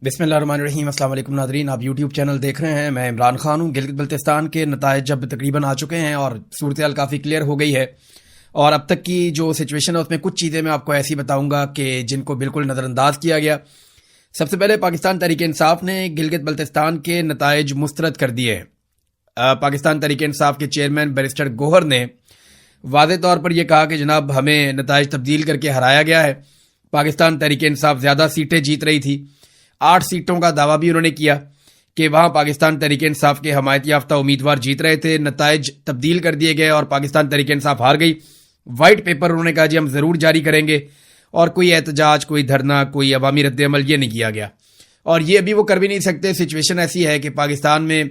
بسم اللہ الرحمن الرحیم۔ السلام علیکم ناظرین، آپ یوٹیوب چینل دیکھ رہے ہیں، میں عمران خان ہوں۔ گلگت بلتستان کے نتائج جب تقریباً آ چکے ہیں اور صورتحال کافی کلیئر ہو گئی ہے، اور اب تک کی جو سچویشن ہے اس میں کچھ چیزیں میں آپ کو ایسی بتاؤں گا کہ جن کو بالکل نظر انداز کیا گیا۔ سب سے پہلے پاکستان تحریک انصاف نے گلگت بلتستان کے نتائج مسترد کر دیے ہیں۔ پاکستان تحریک انصاف کے چیئرمین بیرسٹر گوہر نے واضح طور پر یہ کہا کہ جناب ہمیں نتائج تبدیل کر کے ہرایا گیا ہے۔ پاکستان تحریک انصاف زیادہ سیٹیں جیت رہی تھی، 8 سیٹوں کا دعویٰ بھی انہوں نے کیا کہ وہاں پاکستان تحریک انصاف کے حمایت یافتہ امیدوار جیت رہے تھے۔ نتائج تبدیل کر دیے گئے اور پاکستان تحریک انصاف ہار گئی۔ وائٹ پیپر انہوں نے کہا جی ہم ضرور جاری کریں گے، اور کوئی احتجاج، کوئی دھرنا، کوئی عوامی رد عمل یہ نہیں کیا گیا، اور یہ ابھی وہ کر بھی نہیں سکتے۔ سچویشن ایسی ہے کہ پاکستان میں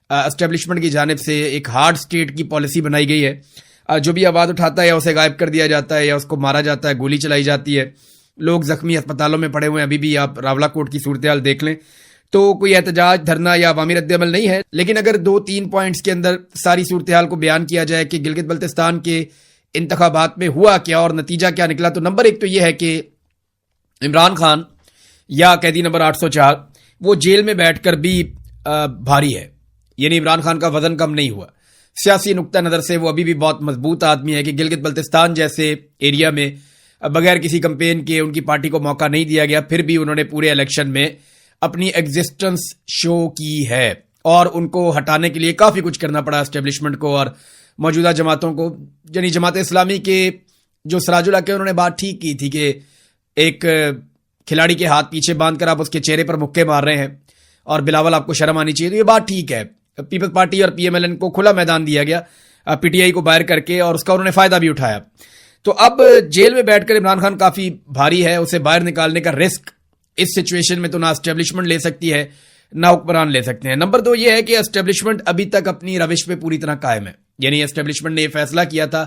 اسٹیبلشمنٹ کی جانب سے ایک ہارڈ سٹیٹ کی پالیسی بنائی گئی ہے، جو بھی آواز اٹھاتا ہے یا اسے غائب کر دیا جاتا ہے یا اس کو مارا جاتا ہے، گولی چلائی جاتی ہے۔ لوگ زخمی ہسپتالوں میں پڑے ہوئے ہیں، ابھی بھی آپ راولہ کوٹ کی صورتحال دیکھ لیں تو کوئی احتجاج، دھرنا یا عوامی رد عمل نہیں ہے۔ لیکن اگر 2-3 پوائنٹس کے اندر ساری صورتحال کو بیان کیا جائے کہ گلگت بلتستان کے انتخابات میں ہوا کیا اور نتیجہ کیا نکلا، تو نمبر 1 تو یہ ہے کہ عمران خان یا قیدی نمبر 804 وہ جیل میں بیٹھ کر بھی بھاری ہے، یعنی عمران خان کا وزن کم نہیں ہوا۔ سیاسی نقطہ نظر سے وہ ابھی بھی بہت مضبوط آدمی ہے کہ گلگت بلتستان جیسے ایریا میں بغیر کسی کمپین کے ان کی پارٹی کو موقع نہیں دیا گیا، پھر بھی انہوں نے پورے الیکشن میں اپنی ایگزسٹنس شو کی ہے، اور ان کو ہٹانے کے لیے کافی کچھ کرنا پڑا اسٹیبلشمنٹ کو اور موجودہ جماعتوں کو۔ یعنی جماعت اسلامی کے جو سراج الحق ہے، انہوں نے بات ٹھیک کی تھی کہ ایک کھلاڑی کے ہاتھ پیچھے باندھ کر آپ اس کے چہرے پر مکے مار رہے ہیں، اور بلاول آپ کو شرم آنی چاہیے، تو یہ بات ٹھیک ہے۔ پیپلز پارٹی اور پی ایم ایل این کو کھلا میدان دیا گیا پی ٹی آئی کو باہر کر کے، اور اس کا انہوں نے فائدہ بھی اٹھایا۔ تو اب جیل میں بیٹھ کر عمران خان کافی بھاری ہے، اسے باہر نکالنے کا رسک اس سچویشن میں تو نہ اسٹیبلشمنٹ لے سکتی ہے نہ حکمران لے سکتے ہیں۔ نمبر 2 یہ ہے کہ اسٹیبلشمنٹ ابھی تک اپنی روش پہ پوری طرح قائم ہے، یعنی اسٹیبلشمنٹ نے یہ فیصلہ کیا تھا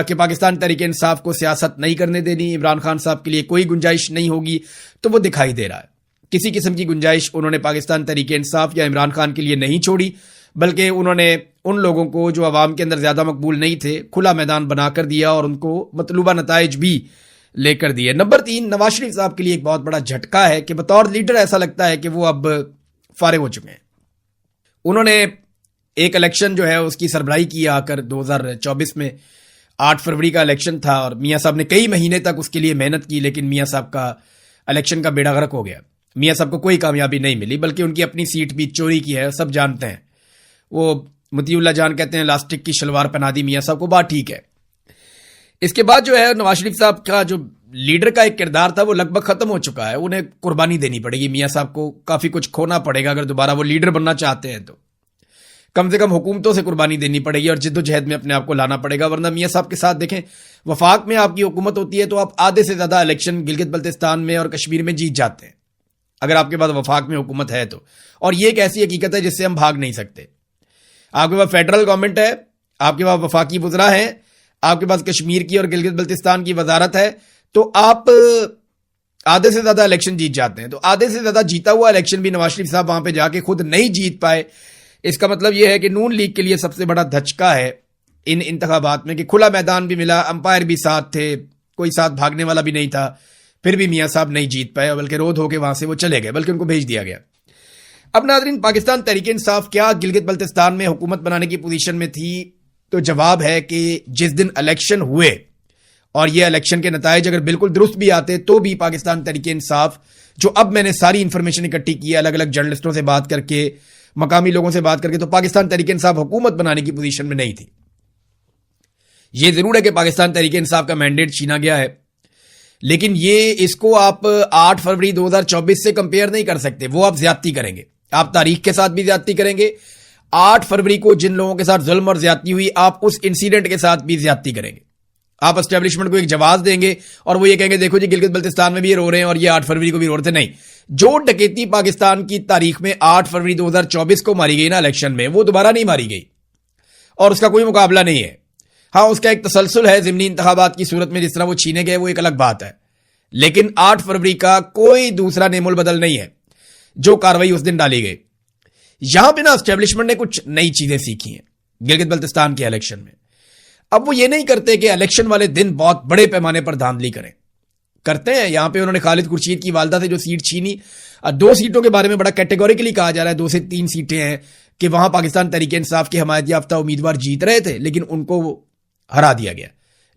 کہ پاکستان تحریک انصاف کو سیاست نہیں کرنے دینی، عمران خان صاحب کے لیے کوئی گنجائش نہیں ہوگی، تو وہ دکھائی دے رہا ہے۔ کسی قسم کی گنجائش انہوں نے پاکستان تحریک انصاف یا عمران خان کے لیے نہیں چھوڑی، بلکہ انہوں نے ان لوگوں کو جو عوام کے اندر زیادہ مقبول نہیں تھے کھلا میدان بنا کر دیا، اور ان کو مطلوبہ نتائج بھی لے کر دیے۔ نمبر 3 نواز شریف صاحب کے لیے ایک بہت بڑا جھٹکا ہے کہ بطور لیڈر ایسا لگتا ہے کہ وہ اب فارغ ہو چکے ہیں۔ انہوں نے ایک الیکشن جو ہے اس کی سربراہی کی آ کر 2024 میں 8 فروری کا الیکشن تھا، اور میاں صاحب نے کئی مہینے تک اس کے لیے محنت کی، لیکن میاں صاحب کا الیکشن کا بیڑا غرق ہو گیا۔ میاں صاحب کو کوئی کامیابی نہیں ملی، بلکہ ان کی اپنی سیٹ بھی چوری کی ہے، سب جانتے ہیں۔ وہ مطیع اللہ جان کہتے ہیں لاسٹک کی شلوار پہنا دی میاں صاحب کو، بات ٹھیک ہے۔ اس کے بعد جو ہے نواز شریف صاحب کا جو لیڈر کا ایک کردار تھا وہ لگ بھگ ختم ہو چکا ہے، انہیں قربانی دینی پڑے گی، میاں صاحب کو کافی کچھ کھونا پڑے گا اگر دوبارہ وہ لیڈر بننا چاہتے ہیں، تو کم سے کم حکومتوں سے قربانی دینی پڑے گی اور جد و جہد میں اپنے آپ کو لانا پڑے گا، ورنہ میاں صاحب کے ساتھ دیکھیں وفاق میں آپ کی حکومت ہوتی ہے تو آپ آدھے سے زیادہ الیکشن گلگت بلتستان میں اور کشمیر میں جیت جاتے ہیں اگر آپ کے پاس وفاق میں حکومت ہے تو، اور یہ ایک ایسی حقیقت ہے جس سے ہم بھاگ نہیں سکتے۔ آپ کے پاس فیڈرل گورنمنٹ ہے، آپ کے پاس وفاقی وزراء ہیں، آپ کے پاس کشمیر کی اور گلگت بلتستان کی وزارت ہے، تو آپ آدھے سے زیادہ الیکشن جیت جاتے ہیں۔ تو آدھے سے زیادہ جیتا ہوا الیکشن بھی نواز شریف صاحب وہاں پہ جا کے خود نہیں جیت پائے، اس کا مطلب یہ ہے کہ نون لیگ کے لیے سب سے بڑا دھچکا ہے ان انتخابات میں کہ کھلا میدان بھی ملا، امپائر بھی ساتھ تھے، کوئی ساتھ بھاگنے والا بھی نہیں تھا، پھر بھی میاں صاحب نہیں جیت پائے، بلکہ رود ہو کے وہاں سے وہ چلے گئے، بلکہ ان کو بھیج دیا گیا۔ اب ناظرین، پاکستان تحریک انصاف کیا گلگت بلتستان میں حکومت بنانے کی پوزیشن میں تھی؟ تو جواب ہے کہ جس دن الیکشن ہوئے اور یہ الیکشن کے نتائج اگر بالکل درست بھی آتے تو بھی پاکستان تحریک انصاف، جو اب میں نے ساری انفارمیشن اکٹھی کی ہے الگ الگ جرنلسٹوں سے بات کر کے، مقامی لوگوں سے بات کر کے، تو پاکستان تحریک انصاف حکومت بنانے کی پوزیشن میں نہیں تھی۔ یہ ضرور ہے کہ پاکستان تحریک انصاف کا مینڈیٹ چھینا گیا ہے، لیکن یہ اس کو آپ 8 فروری 2024 سے کمپیئر نہیں کر سکتے، وہ آپ زیادتی کریں گے، آپ تاریخ کے ساتھ بھی زیادتی کریں گے۔ 8 فروری کو جن لوگوں کے ساتھ ظلم اور زیادتی ہوئی، آپ اس انسیڈنٹ کے ساتھ بھی زیادتی کریں گے۔ آپ اسٹیبلشمنٹ کو ایک جواز دیں گے اور وہ یہ کہیں گے دیکھو جی گلگت بلتستان میں بھی یہ رو رہے ہیں اور یہ 8 فروری کو بھی رو رہے تھے۔ نہیں، جو ڈکیتی پاکستان کی تاریخ میں 8 فروری 2024 کو ماری گئی نا الیکشن میں، وہ دوبارہ نہیں ماری گئی اور اس کا کوئی مقابلہ نہیں ہے۔ ہاں، اس کا ایک تسلسل ہے ضمنی انتخابات کی صورت میں، جس طرح وہ چھینے گئے وہ ایک الگ بات ہے، لیکن 8 فروری کا کوئی دوسرا نیم البدل نہیں ہے جو کاروائی اس دن ڈالی گئی۔ یہاں پہ نا اسٹیبلشمنٹ نے کچھ نئی چیزیں سیکھی ہیں گلگت بلتستان کے الیکشن میں۔ اب وہ یہ نہیں کرتے کہ الیکشن والے دن بہت بڑے پیمانے پر دھاندلی کریں، کرتے ہیں۔ یہاں پہ انہوں نے خالد خورشید کی والدہ سے جو سیٹ چھینی، دو سیٹوں کے بارے میں بڑا کیٹیگوریکلی کہا جا رہا ہے 2 سے 3 سیٹیں ہیں کہ وہاں پاکستان تحریک انصاف کے حمایت یافتہ امیدوار جیت رہے تھے لیکن ان کو ہرا دیا گیا.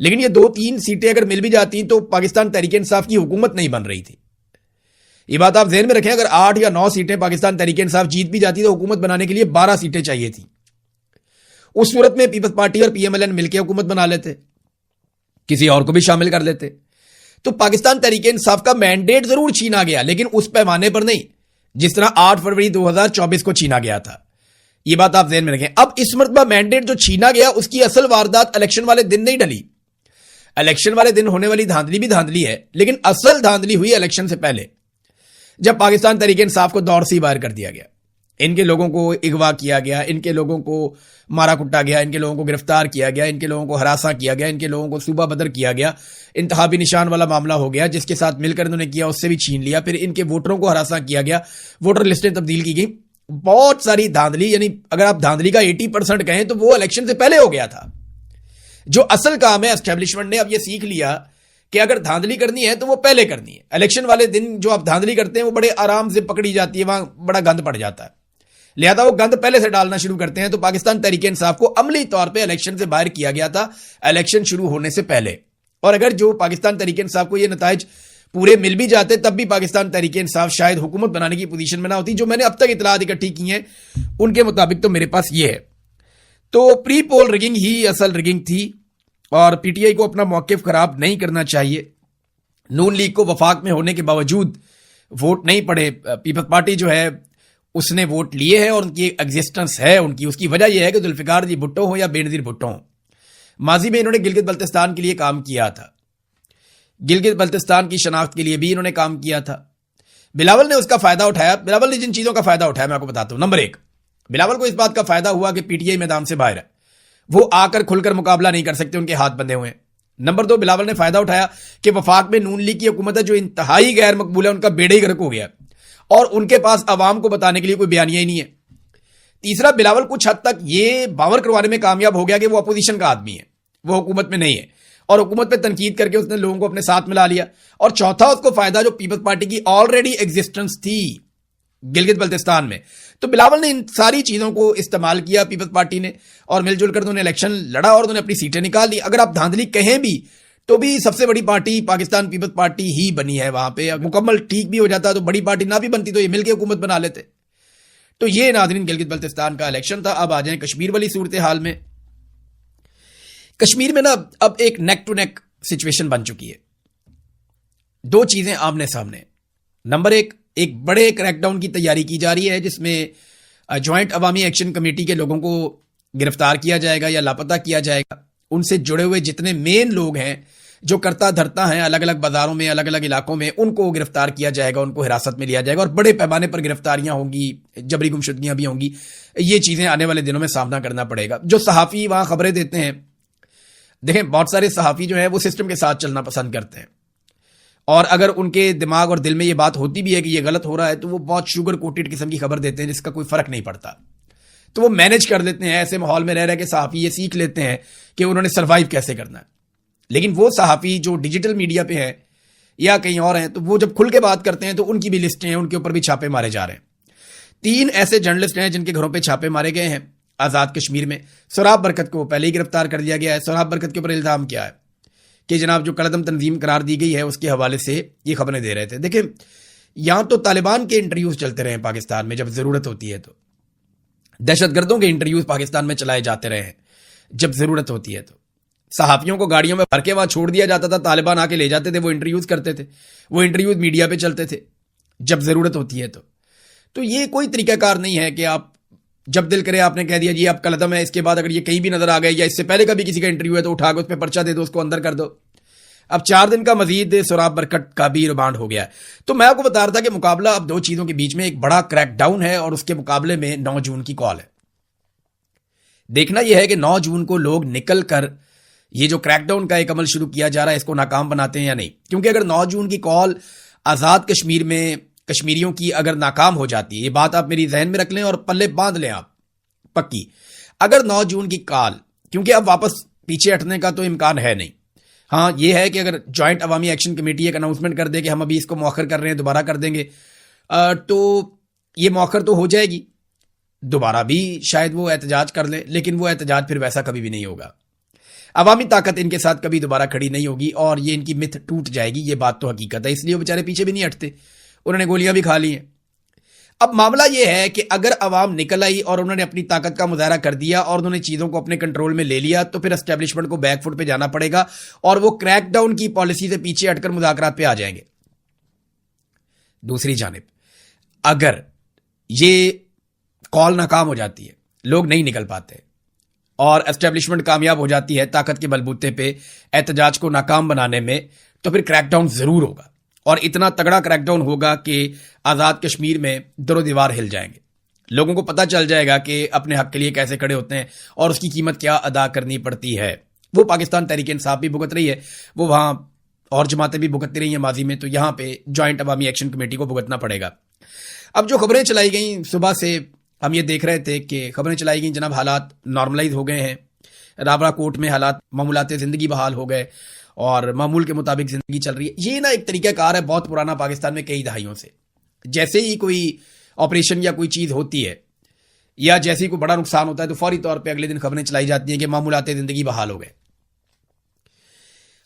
لیکن یہ 2-3 سیٹیں اگر مل بھی جاتی تو پاکستان تحریک انصاف کی حکومت نہیں بن رہی تھی. یہ بات آپ ذہن میں رکھیں, اگر 8 یا 9 سیٹیں پاکستان تحریک انصاف جیت بھی جاتی تو حکومت بنانے کے لیے 12 سیٹیں چاہیے تھی. اس صورت میں پیپلز پارٹی اور پی ایم ایل این مل کے حکومت بنا لیتے, کسی اور کو بھی شامل کر لیتے. تو پاکستان تحریک انصاف کا مینڈیٹ ضرور چھینا گیا لیکن اس پیمانے پر نہیں جس طرح 8 فروری 2024 کو چھینا گیا تھا. یہ بات آپ ذہن میں رکھیں. اب اس مرتبہ مینڈیٹ جو چھینا گیا اس کی اصل واردات الیکشن والے دن نہیں ڈلی. الیکشن والے دن ہونے والی دھاندلی بھی دھاندلی ہے لیکن اصل دھاندلی ہوئی الیکشن سے پہلے, جب پاکستان تحریک انصاف کو دور سے باہر کر دیا گیا. ان کے لوگوں کو اغوا کیا گیا, ان کے لوگوں کو مارا کٹا گیا, ان کے لوگوں کو گرفتار کیا گیا, ان کے لوگوں کو ہراساں کیا گیا, ان کے لوگوں کو صوبہ بدر کیا گیا, انتخابی نشان والا معاملہ ہو گیا, جس کے ساتھ مل کر انہوں نے کیا اس سے بھی چھین لیا. پھر ان کے ووٹروں کو ہراساں کیا گیا, ووٹر لسٹیں تبدیل کی گئی, بہت ساری دھاندلی. یعنی اگر آپ دھاندلی کا 80% کہیں تو وہ الیکشن سے پہلے ہو گیا تھا. جو اصل کام ہے اسٹیبلشمنٹ نے اب یہ سیکھ لیا کہ اگر دھاندلی کرنی ہے تو وہ پہلے کرنی ہے. الیکشن والے دن جو آپ دھاندلی کرتے ہیں وہ بڑے آرام سے پکڑی جاتی ہے, وہاں بڑا گند پڑ جاتا ہے, لہذا وہ گند پہلے سے ڈالنا شروع کرتے ہیں. تو پاکستان تحریک انصاف کو عملی طور پہ الیکشن سے باہر کیا گیا تھا الیکشن شروع ہونے سے پہلے. اور اگر جو پاکستان تحریک انصاف کو یہ نتائج پورے مل بھی جاتے تب بھی پاکستان تحریک انصاف شاید حکومت بنانے کی پوزیشن میں نہ ہوتی. جو میں نے اب تک اطلاعات اکٹھی کی ہیں ان کے مطابق تو میرے پاس یہ ہے. تو پری پول رگنگ ہی اصل رگنگ تھی اور پی ٹی آئی کو اپنا موقف خراب نہیں کرنا چاہیے. نون لیگ کو وفاق میں ہونے کے باوجود ووٹ نہیں پڑے. پیپلز پارٹی جو ہے اس نے ووٹ لیے ہیں اور ان کی ایگزسٹنس ہے. ان کی اس کی وجہ یہ ہے کہ ذوالفقار جی بھٹو ہوں یا بینظیر بھٹو ہوں, ماضی میں انہوں نے گلگت بلتستان کے لیے کام کیا تھا, گلگت بلتستان کی شناخت کے لیے بھی انہوں نے کام کیا تھا. بلاول نے اس کا فائدہ اٹھایا. بلاول نے جن چیزوں کا فائدہ اٹھایا میں آپ کو بتاتا ہوں. نمبر 1, بلاول کو اس بات کا فائدہ ہوا کہ پی ٹی آئی میدان سے باہر ہے, وہ آ کر کھل کر مقابلہ نہیں کر سکتے, ان کے ہاتھ بندھے ہوئے ہیں. نمبر 2, بلاول نے فائدہ اٹھایا کہ وفاق میں نون لیگ کی حکومت ہے جو انتہائی غیر مقبول ہے, ان کا بیڑے ہی غرق ہو گیا اور ان کے پاس عوام کو بتانے کے لیے کوئی بیانیہ ہی نہیں ہے. تیسرا, بلاول کچھ حد تک یہ باور کروانے میں کامیاب ہو گیا کہ وہ اپوزیشن کا آدمی ہے, وہ حکومت میں نہیں ہے, اور حکومت پہ تنقید کر کے اس نے لوگوں کو اپنے ساتھ ملا لیا. اور چوتھا, اس کو فائدہ جو پیپلز پارٹی کی آلریڈی ایگزسٹنس تھی گلگت بلتستان میں. تو بلاول نے ان ساری چیزوں کو استعمال کیا پیپلز پارٹی نے, اور مل جل کر انہوں نے الیکشن لڑا اور انہوں نے اپنی سیٹیں نکال لی. اگر آپ دھاندلی کہیں بھی تو بھی سب سے بڑی پارٹی پاکستان پیپلز پارٹی ہی بنی ہے. وہاں پہ مکمل ٹھیک بھی ہو جاتا تو بڑی پارٹی نہ بھی بنتی تو یہ مل کے حکومت بنا لیتے. تو یہ ناظرین گلگت بلتستان کا الیکشن تھا. اب آ جائیں کشمیر والی صورتحال میں. کشمیر میں نا اب ایک نیک ٹو نیک سچویشن بن چکی ہے. 2 چیزیں آمنے سامنے. نمبر 1, ایک بڑے کریک ڈاؤن کی تیاری کی جا رہی ہے جس میں جوائنٹ عوامی ایکشن کمیٹی کے لوگوں کو گرفتار کیا جائے گا یا لاپتہ کیا جائے گا. ان سے جڑے ہوئے جتنے مین لوگ ہیں جو کرتا دھرتا ہیں الگ الگ بازاروں میں, الگ الگ علاقوں میں, ان کو گرفتار کیا جائے گا, ان کو حراست میں لیا جائے گا, اور بڑے پیمانے پر گرفتاریاں ہوں گی, جبری گمشدگیاں بھی ہوں گی. یہ چیزیں آنے والے دنوں میں سامنا کرنا پڑے گا. جو صحافی وہاں خبریں دیتے ہیں, دیکھیں بہت سارے صحافی جو ہیں وہ سسٹم کے ساتھ چلنا پسند کرتے ہیں, اور اگر ان کے دماغ اور دل میں یہ بات ہوتی بھی ہے کہ یہ غلط ہو رہا ہے تو وہ بہت شوگر کوٹڈ قسم کی خبر دیتے ہیں جس کا کوئی فرق نہیں پڑتا. تو وہ مینج کر لیتے ہیں ایسے ماحول میں رہ رہے کہ صحافی یہ سیکھ لیتے ہیں کہ انہوں نے سروائیو کیسے کرنا ہے. لیکن وہ صحافی جو ڈیجیٹل میڈیا پہ ہیں یا کہیں اور ہیں تو وہ جب کھل کے بات کرتے ہیں تو ان کی بھی لسٹیں ہیں, ان کے اوپر بھی چھاپے مارے جا رہے ہیں. 3 ایسے جرنلسٹ ہیں جن کے گھروں پہ چھاپے مارے گئے ہیں آزاد کشمیر میں. سوراب برکت کو پہلے ہی گرفتار کر دیا گیا ہے. سوراب برکت کے اوپر الزام کیا ہے کہ جناب جو کالعدم تنظیم قرار دی گئی ہے اس کے حوالے سے یہ خبریں دے رہے تھے. دیکھیں یہاں تو طالبان کے انٹرویوز چلتے رہے ہیں پاکستان میں جب ضرورت ہوتی ہے, تو دہشت گردوں کے انٹرویوز پاکستان میں چلائے جاتے رہے ہیں جب ضرورت ہوتی ہے. تو صحافیوں کو گاڑیوں میں بھر کے وہاں چھوڑ دیا جاتا تھا, طالبان آ کے لے جاتے تھے, وہ انٹرویوز کرتے تھے, وہ انٹرویوز میڈیا پہ چلتے تھے جب ضرورت ہوتی ہے. تو یہ کوئی طریقہ کار نہیں ہے کہ آپ جب دل کرے آپ نے کہہ دیا جی آپ قلعدم ہے, اس کے بعد اگر یہ کہیں بھی نظر آ گئے یا اس سے پہلے کا بھی کسی کا انٹرویو ہے تو اٹھا کے اس پہ پرچہ دے دو, اس کو اندر کر دو. اب 4 دن کا مزید سوراب برکت کا بھی ریمانڈ ہو گیا ہے. تو میں آپ کو بتا رہا تھا کہ مقابلہ اب 2 چیزوں کے بیچ میں ایک بڑا کریک ڈاؤن ہے اور اس کے مقابلے میں 9 جون کی کال ہے. دیکھنا یہ ہے کہ 9 جون کو لوگ نکل کر یہ جو کریک ڈاؤن کا ایک عمل شروع کیا جا رہا ہے اس کو ناکام بناتے ہیں یا نہیں. کیونکہ اگر 9 جون کی کال آزاد کشمیر میں کشمیریوں کی اگر ناکام ہو جاتی ہے, یہ بات آپ میری ذہن میں رکھ لیں اور پلے باندھ لیں آپ پکی, اگر 9 جون کی کال, کیونکہ اب واپس پیچھے ہٹنے کا تو امکان ہے نہیں. ہاں یہ ہے کہ اگر جوائنٹ عوامی ایکشن کمیٹی ایک اناؤنسمنٹ کر دے کہ ہم ابھی اس کو مؤخر کر رہے ہیں, دوبارہ کر دیں گے, تو یہ مؤخر تو ہو جائے گی, دوبارہ بھی شاید وہ احتجاج کر لیں, لیکن وہ احتجاج پھر ویسا کبھی بھی نہیں ہوگا. عوامی طاقت ان کے ساتھ کبھی دوبارہ کھڑی نہیں ہوگی اور یہ ان کی مت ٹوٹ جائے گی, یہ بات تو حقیقت ہے. اس لیے وہ بیچارے پیچھے بھی نہیں ہٹتے, انہوں نے گولیاں بھی کھا لی ہیں. اب معاملہ یہ ہے کہ اگر عوام نکل آئی اور انہوں نے اپنی طاقت کا مظاہرہ کر دیا اور انہوں نے چیزوں کو اپنے کنٹرول میں لے لیا, تو پھر اسٹیبلشمنٹ کو بیک فٹ پہ جانا پڑے گا اور وہ کریک ڈاؤن کی پالیسی سے پیچھے ہٹ کر مذاکرات پہ آ جائیں گے. دوسری جانب اگر یہ کال ناکام ہو جاتی ہے, لوگ نہیں نکل پاتے اور اسٹیبلشمنٹ کامیاب ہو جاتی ہے طاقت کے بلبوتے پہ احتجاج کو ناکام بنانے میں, تو پھر کریک ڈاؤن ضرور ہوگا, اور اتنا تگڑا کریک ڈاؤن ہوگا کہ آزاد کشمیر میں در و دیوار ہل جائیں گے. لوگوں کو پتہ چل جائے گا کہ اپنے حق کے لیے کیسے کھڑے ہوتے ہیں اور اس کی قیمت کیا ادا کرنی پڑتی ہے. وہ پاکستان تحریک انصاف بھی بھگت رہی ہے, وہ وہاں اور جماعتیں بھی بھگتتی رہی ہیں ماضی میں, تو یہاں پہ جوائنٹ عوامی ایکشن کمیٹی کو بھگتنا پڑے گا. اب جو خبریں چلائی گئیں صبح سے, ہم یہ دیکھ رہے تھے کہ خبریں چلائی گئیں جناب حالات نارملائز ہو گئے ہیں, راولا کوٹ میں حالات معمولات زندگی بحال ہو گئے اور معمول کے مطابق زندگی چل رہی ہے. یہ نا ایک طریقہ کار ہے بہت پرانا پاکستان میں کئی دہائیوں سے. جیسے ہی کوئی آپریشن یا کوئی چیز ہوتی ہے یا جیسے ہی کوئی بڑا نقصان ہوتا ہے تو فوری طور پہ اگلے دن خبریں چلائی جاتی ہیں کہ معمولات زندگی بحال ہو گئے.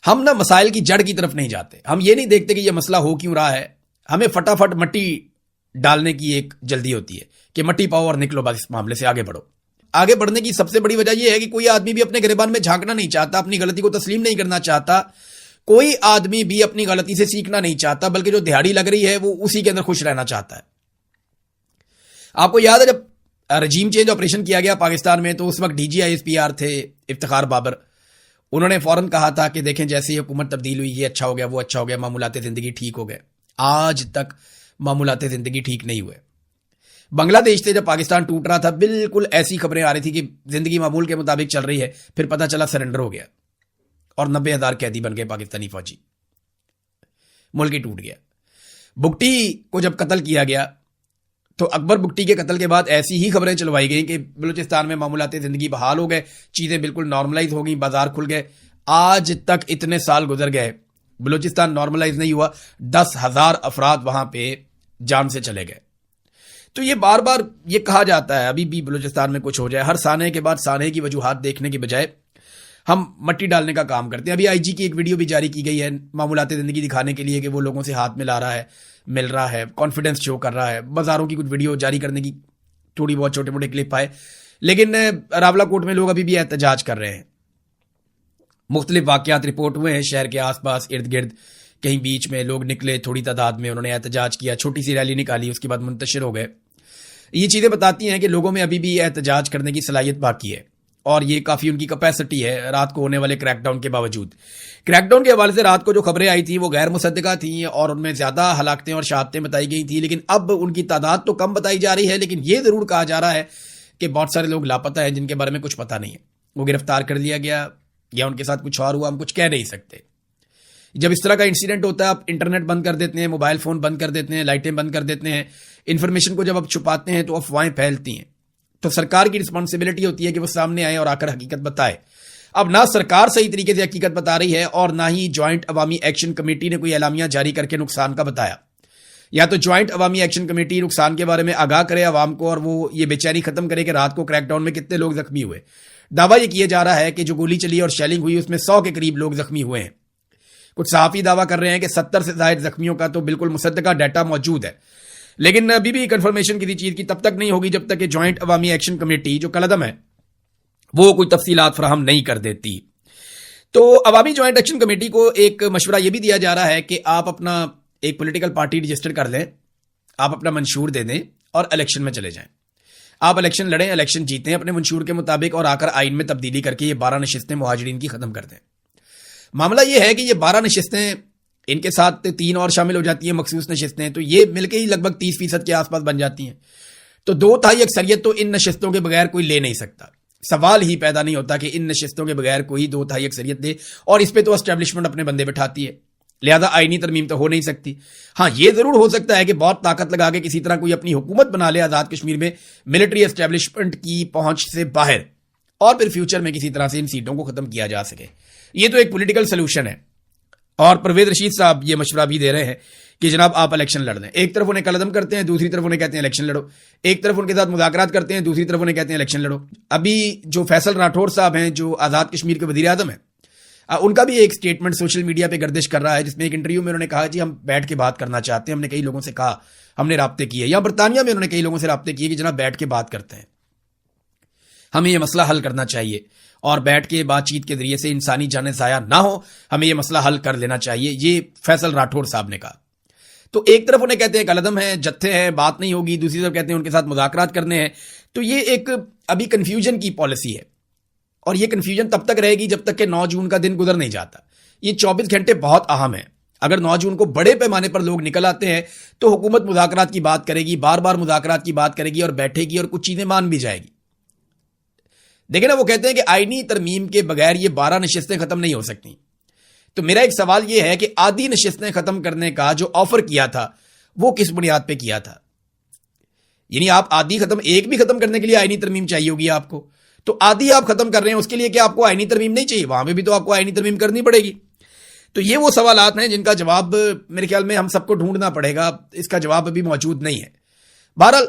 ہم نا مسائل کی جڑ کی طرف نہیں جاتے, ہم یہ نہیں دیکھتے کہ یہ مسئلہ ہو کیوں رہا ہے, ہمیں فٹافٹ مٹی ڈالنے کی ایک جلدی ہوتی ہے کہ مٹی پاؤ اور نکلو, بس اس معاملے سے آگے بڑھو. آگے بڑھنے کی سب سے بڑی وجہ یہ ہے کہ کوئی آدمی بھی اپنے گریبان میں جھانکنا نہیں چاہتا, اپنی غلطی کو تسلیم نہیں کرنا چاہتا, کوئی آدمی بھی اپنی غلطی سے سیکھنا نہیں چاہتا, بلکہ جو دہاڑی لگ رہی ہے وہ اسی کے اندر خوش رہنا چاہتا ہے. آپ کو یاد ہے جب رجیم چینج آپریشن کیا گیا پاکستان میں, تو اس وقت D G I S P R تھے افتخار بابر, انہوں نے فوراً کہا تھا کہ دیکھیں جیسے ہی حکومت تبدیل ہوئی یہ اچھا ہو گیا, وہ اچھا ہو گیا, معمولات زندگی ٹھیک ہو گئے. آج تک معمولات زندگی ٹھیک نہیں ہوئے. بنگلہ دیش سے جب پاکستان ٹوٹ رہا تھا بالکل ایسی خبریں آ رہی تھی کہ زندگی معمول کے مطابق چل رہی ہے, پھر پتہ چلا سرنڈر ہو گیا اور 90,000 قیدی بن گئے پاکستانی فوجی, ملک ہی ٹوٹ گیا. بگٹی کو جب قتل کیا گیا تو اکبر بگٹی کے قتل کے بعد ایسی ہی خبریں چلوائی گئیں کہ بلوچستان میں معمولات زندگی بحال ہو گئے, چیزیں بالکل نارملائز ہو گئیں, بازار کھل گئے. آج تک اتنے سال گزر گئے, بلوچستان نارملائز نہیں ہوا, 10,000 افراد وہاں پہ جان سے چلے گئے. تو یہ بار بار یہ کہا جاتا ہے ابھی بھی بلوچستان میں کچھ ہو جائے, ہر سانے کے بعد سانے کی وجوہات دیکھنے کے بجائے ہم مٹی ڈالنے کا کام کرتے ہیں. ابھی آئی جی کی ایک ویڈیو بھی جاری کی گئی ہے معمولات زندگی دکھانے کے لیے کہ وہ لوگوں سے ہاتھ ملا رہا ہے, مل رہا ہے, کانفیڈنس شو کر رہا ہے. بازاروں کی کچھ ویڈیو جاری کرنے کی تھوڑی بہت چھوٹے موٹے کلپ آئے, لیکن راولا کوٹ میں لوگ ابھی بھی احتجاج کر رہے ہیں. مختلف واقعات رپورٹ ہوئے ہیں شہر کے آس پاس ارد گرد, کہیں بیچ میں لوگ نکلے تھوڑی تعداد میں, انہوں نے احتجاج کیا, چھوٹی سی ریلی نکالی, اس کے بعد منتشر ہو گئے. یہ چیزیں بتاتی ہیں کہ لوگوں میں ابھی بھی احتجاج کرنے کی صلاحیت باقی ہے اور یہ کافی ان کی کیپیسٹی ہے رات کو ہونے والے کریک ڈاؤن کے باوجود. کریک ڈاؤن کے حوالے سے رات کو جو خبریں آئی تھیں وہ غیر مصدقہ تھیں اور ان میں زیادہ ہلاکتیں اور شہادتیں بتائی گئی تھیں, لیکن اب ان کی تعداد تو کم بتائی جا رہی ہے, لیکن یہ ضرور کہا جا رہا ہے کہ بہت سارے لوگ لاپتہ ہیں جن کے بارے میں کچھ پتہ نہیں ہے, وہ گرفتار کر لیا گیا یا ان کے ساتھ کچھ اور ہوا, ہم کچھ کہہ نہیں سکتے. جب اس طرح کا انسیڈنٹ ہوتا ہے آپ انٹرنیٹ بند کر دیتے ہیں, موبائل فون بند کر دیتے ہیں, لائٹیں بند کر دیتے ہیں, انفارمیشن کو جب آپ چھپاتے ہیں تو افواہیں پھیلتی ہیں. تو سرکار کی رسپانسبلٹی ہوتی ہے کہ وہ سامنے آئے اور آ کر حقیقت بتائے. اب نہ سرکار صحیح طریقے سے حقیقت بتا رہی ہے اور نہ ہی جوائنٹ عوامی ایکشن کمیٹی نے کوئی اعلامیہ جاری کر کے نقصان کا بتایا. یا تو جوائنٹ عوامی ایکشن کمیٹی نقصان کے بارے میں آگاہ کرے عوام کو اور وہ یہ بے چینی ختم کرے کہ رات کو کریک ڈاؤن میں کتنے لوگ زخمی ہوئے. دعویٰ یہ کیا جا رہا ہے کہ جو گولی چلی اور شیلنگ ہوئی اس میں 100 کے قریب لوگ زخمی ہوئے ہیں. کچھ صحافی دعویٰ کر رہے ہیں کہ 70 سے زائد زخمیوں کا تو بالکل مصدقہ ڈیٹا موجود ہے, لیکن ابھی بھی کنفرمیشن کسی چیز کی تب تک نہیں ہوگی جب تک کہ جوائنٹ عوامی ایکشن کمیٹی جو کالعدم ہے وہ کوئی تفصیلات فراہم نہیں کر دیتی. تو عوامی جوائنٹ ایکشن کمیٹی کو ایک مشورہ یہ بھی دیا جا رہا ہے کہ آپ اپنا ایک پولیٹیکل پارٹی رجسٹر کر لیں, آپ اپنا منشور دے دیں اور الیکشن میں چلے جائیں. آپ الیکشن لڑیں, الیکشن جیتیں اپنے منشور کے مطابق اور آ کر آئین میں تبدیلی کر کے یہ 12 نشستیں مہاجرین کی ختم کر دیں. معاملہ یہ ہے کہ یہ 12 نشستیں ان کے ساتھ 3 اور شامل ہو جاتی ہیں مخصوص نشستیں, تو یہ مل کے ہی لگ بھگ 30% کے آس پاس بن جاتی ہیں. تو 2/3 اکثریت تو ان نشستوں کے بغیر کوئی لے نہیں سکتا. سوال ہی پیدا نہیں ہوتا کہ ان نشستوں کے بغیر کوئی 2/3 اکثریت دے, اور اس پہ تو اسٹیبلشمنٹ اپنے بندے بٹھاتی ہے, لہذا آئینی ترمیم تو ہو نہیں سکتی. ہاں یہ ضرور ہو سکتا ہے کہ بہت طاقت لگا کے کسی طرح کوئی اپنی حکومت بنا لے آزاد کشمیر میں ملٹری اسٹیبلشمنٹ کی پہنچ سے باہر, اور پھر فیوچر میں کسی طرح سے ان سیٹوں کو ختم کیا جا سکے. یہ تو ایک پولیٹیکل سلوشن ہے. اور پرویز رشید صاحب یہ مشورہ بھی دے رہے ہیں کہ جناب آپ الیکشن لڑ دیں. ایک طرف انہیں قلعدم کرتے ہیں, دوسری طرف انہیں کہتے ہیں الیکشن لڑو. ایک طرف ان کے ساتھ مذاکرات کرتے ہیں, دوسری طرف انہیں کہتے ہیں الیکشن لڑو. ابھی جو فیصل راٹھور صاحب ہیں جو آزاد کشمیر کے وزیر اعظم ہیں, ان کا بھی ایک سٹیٹمنٹ سوشل میڈیا پہ گردش کر رہا ہے, جس میں ایک انٹرویو میں انہوں نے کہا جی ہم بیٹھ کے بات کرنا چاہتے ہیں. ہم نے کئی لوگوں سے کہا, ہم نے رابطے کیے, یا برطانیہ میں انہوں نے کئی لوگوں سے رابطے کیے کہ جناب بیٹھ کے بات کرتے ہیں, ہمیں یہ مسئلہ حل کرنا چاہیے اور بیٹھ کے بات چیت کے ذریعے سے انسانی جانیں ضائع نہ ہو, ہمیں یہ مسئلہ حل کر لینا چاہیے. یہ فیصل راٹھور صاحب نے کہا. تو ایک طرف انہیں کہتے ہیں قلعدم ہیں, جتھے ہیں, بات نہیں ہوگی, دوسری طرف کہتے ہیں ان کے ساتھ مذاکرات کرنے ہیں. تو یہ ایک ابھی کنفیوژن کی پالیسی ہے, اور یہ کنفیوژن تب تک رہے گی جب تک کہ 9 جون کا دن گزر نہیں جاتا. یہ 24 گھنٹے بہت اہم ہیں. اگر 9 جون کو بڑے پیمانے پر لوگ نکل آتے ہیں تو حکومت مذاکرات کی بات کرے گی, بار بار مذاکرات کی بات کرے گی اور بیٹھے گی اور کچھ چیزیں مان بھی جائے گی. دیکھیں نا, وہ کہتے ہیں کہ آئینی ترمیم کے بغیر یہ 12 نشستیں ختم نہیں ہو سکتی. تو میرا ایک سوال یہ ہے کہ آدھی نشستیں ختم کرنے کا جو آفر کیا تھا وہ کس بنیاد پہ کیا تھا؟ یعنی آپ آدھی ایک بھی ختم کرنے کے لیے آئینی ترمیم چاہیے ہوگی آپ کو, تو آدھی آپ ختم کر رہے ہیں اس کے لیے کہ آپ کو آئینی ترمیم نہیں چاہیے؟ وہاں پہ بھی تو آپ کو آئینی ترمیم کرنی پڑے گی. تو یہ وہ سوالات ہیں جن کا جواب میرے خیال میں ہم سب کو ڈھونڈنا پڑے گا. اس کا جواب ابھی موجود نہیں ہے. بہرحال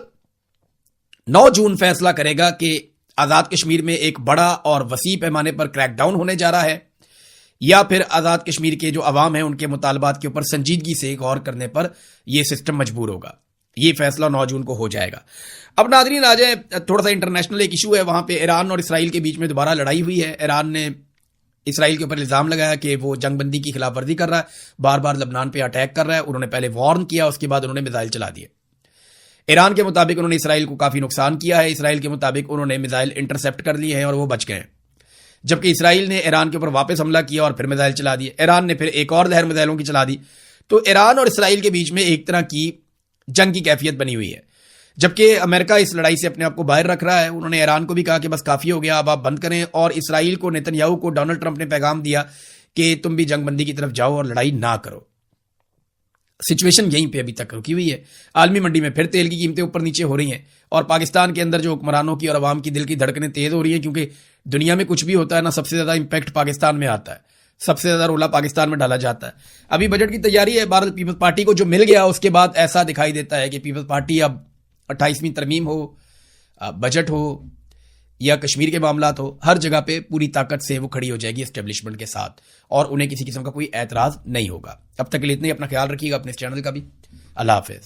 9 جون فیصلہ کرے گا کہ آزاد کشمیر میں ایک بڑا اور وسیع پیمانے پر کریک ڈاؤن ہونے جا رہا ہے, یا پھر آزاد کشمیر کے جو عوام ہیں ان کے مطالبات کے اوپر سنجیدگی سے غور کرنے پر یہ سسٹم مجبور ہوگا. یہ فیصلہ 9 جون کو ہو جائے گا. اب ناظرین آ جائیں, تھوڑا سا انٹرنیشنل ایک ایشو ہے, وہاں پہ ایران اور اسرائیل کے بیچ میں دوبارہ لڑائی ہوئی ہے. ایران نے اسرائیل کے اوپر الزام لگایا کہ وہ جنگ بندی کی خلاف ورزی کر رہا ہے, بار بار لبنان پہ اٹیک کر رہا ہے. انہوں نے پہلے وارن کیا, اس کے بعد انہوں نے میزائل چلا دیے. ایران کے مطابق انہوں نے اسرائیل کو کافی نقصان کیا ہے. اسرائیل کے مطابق انہوں نے میزائل انٹرسیپٹ کر لیے ہیں اور وہ بچ گئے ہیں, جبکہ اسرائیل نے ایران کے اوپر واپس حملہ کیا اور پھر میزائل چلا دیے. ایران نے پھر ایک اور لہر میزائلوں کی چلا دی. تو ایران اور اسرائیل کے بیچ میں ایک طرح کی جنگ کی کیفیت بنی ہوئی ہے, جبکہ امریکہ اس لڑائی سے اپنے آپ کو باہر رکھ رہا ہے. انہوں نے ایران کو بھی کہا کہ بس کافی ہو گیا, اب آپ بند کریں, اور اسرائیل کو, نیتن یاہو کو ڈونلڈ ٹرمپ نے پیغام دیا کہ تم بھی جنگ بندی کی طرف جاؤ اور لڑائی نہ کرو. سچویشن یہیں پہ ابھی تک رکی ہوئی ہے. عالمی منڈی میں پھر تیل کی قیمتیں اوپر نیچے ہو رہی ہیں, اور پاکستان کے اندر جو حکمرانوں کی اور عوام کی دل کی دھڑکنیں تیز ہو رہی ہیں, کیونکہ دنیا میں کچھ بھی ہوتا ہے نا, سب سے زیادہ امپیکٹ پاکستان میں آتا ہے, سب سے زیادہ رولا پاکستان میں ڈالا جاتا ہے. ابھی بجٹ کی تیاری ہے, بھارت پیپلز پارٹی کو جو مل گیا اس کے بعد ایسا دکھائی دیتا ہے کہ پیپلز پارٹی اب 28ویں ترمیم ہو, بجٹ ہو یا کشمیر کے معاملات ہو, ہر جگہ پہ پوری طاقت سے وہ کھڑی ہو جائے گی اسٹیبلشمنٹ کے ساتھ, اور انہیں کسی قسم کا کوئی اعتراض نہیں ہوگا. اب تک کے لیے اتنا ہی. اپنا خیال رکھیے گا, اپنے اس چینل کا بھی. اللہ حافظ.